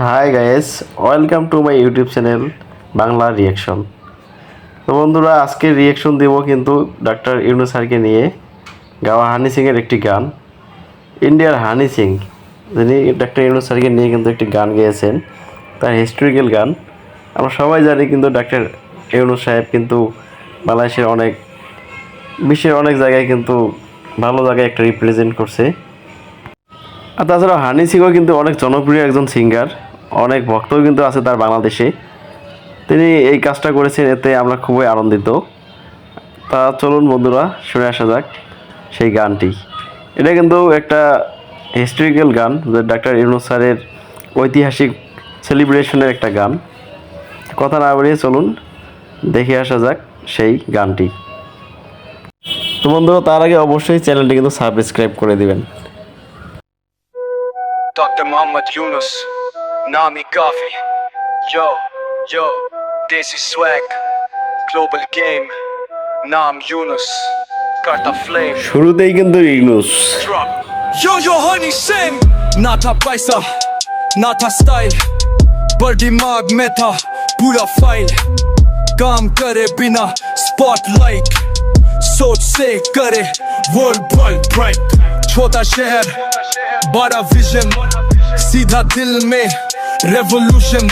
Hi guys, welcome to my YouTube channel Bangla reaction. তো বন্ধুরা, আজকে রিয়াকশন দেব কিন্তু ডক্টর ইউনূস স্যারকে নিয়ে গাওয়া হানি সিংয়ের একটি গান। ইন্ডিয়ার হানি সিং, যিনি ডক্টর ইউনূস স্যারকে নিয়ে কিন্তু একটি গান গেয়েছেন, তার হিস্টোরিক্যাল গান। আমরা সবাই জানি কিন্তু ডক্টর ইউনূস সাহেব কিন্তু বাংলাদেশের বিশ্বের অনেক জায়গায় কিন্তু ভালো জায়গায় একটা রিপ্রেজেন্ট করছে। আর তাছাড়া হানি সিংও কিন্তু অনেক জনপ্রিয় একজন সিঙ্গার, অনেক ভক্তও কিন্তু আছে তার বাংলাদেশে। তিনি এই কাজটা করেছেন, এতে আমরা খুবই আনন্দিত। তা চলুন বন্ধুরা, শুনে আসা যাক সেই গানটি। এটা কিন্তু একটা হিস্টোরিক্যাল গান, যে ডাক্তার ইউনূস স্যারের ঐতিহাসিক সেলিব্রেশনের একটা গান। কথা না বাড়িয়ে চলুন দেখে আসা যাক সেই গানটি। তো বন্ধুরা, তার আগে অবশ্যই চ্যানেলটি কিন্তু সাবস্ক্রাইব করে দিবেন। Dr. Muhammad Yunus, Nami Kafi, yo, Desi Swag, Global Game, Naam Yunus, Karta Flame, শুরুতেই কিন্তু Yunus. Drop. Yo, Honey Singh, ना था पैसा, ना था स्टाइल, पर दिमाग में था पूरा फाइल, काम करे बिना स्पॉटलाइट, सोच से करे वर्ल्ड ब्राइट, छोटा शहर बड़ा विजन, सीधा दिल में रेवोल्यूशन,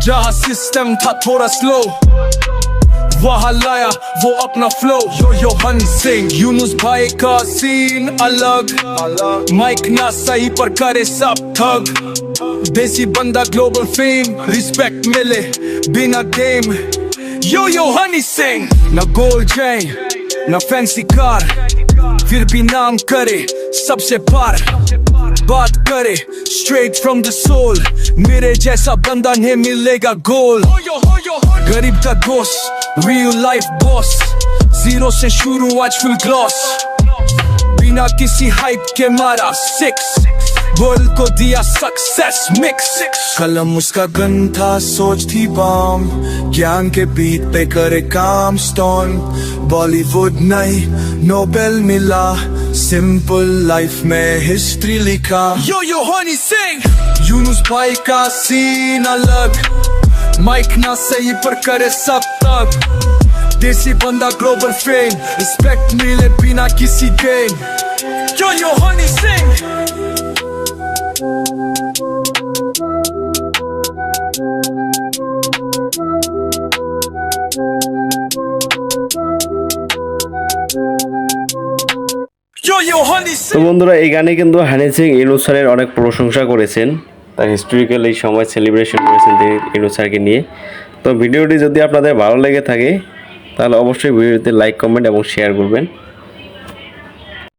जहाँ सिस्टम था थोड़ा स्लो, वहाँ लाया वो अपना फ्लो। यो हनी सिंह, यूनुस भाई का सीन अलग, माइक ना सही पर करे सब ठग, देसी बंदा ग्लोबल फेम, रिस्पेक्ट मिले बिना गेम। यो हनी सिंह, ना गोल्ड चेन ना फैंसी कार, फिर भी नाम करे सबसे पार, बात करे स्ट्रेट फ्रॉम द सोल, मेरे जैसा बंदा नहीं मिलेगा गोल। गरीब का दोस्त, रियल लाइफ बॉस, जीरो से शुरू आज फुल ग्लॉस, बिना किसी हाइप के मारा 6, वर्ल्ड को दिया सक्सेस मिक्स। कलम उसका गन था, सोच थी बम, ज्ञान के बीट पे करे काम स्टोन, बॉलीवुड नहीं नोबेल मिला, सिंपल लाइफ में हिस्ट्री लिखा। यो हनी सिंह, यूनुस भाई का सीन अलग, माइक ना सही पर करे सब तक, देसी बंदा ग्लोबल फेम, रिस्पेक्ट मिले बिना किसी गेम। यो हनी सिंह। তো বন্ধুরা, এই গানে কিন্তু হানি সিং ইউনূস স্যারের অনেক প্রশংসা করেছেন, তার হিস্টোরিক্যাল এই সময় সেলিব্রেশন করেছেন তিনি ইউনূস স্যারকে নিয়ে। তো ভিডিওটি যদি আপনাদের ভালো লেগে থাকে তাহলে অবশ্যই ভিডিওতে লাইক, কমেন্ট এবং শেয়ার করবেন।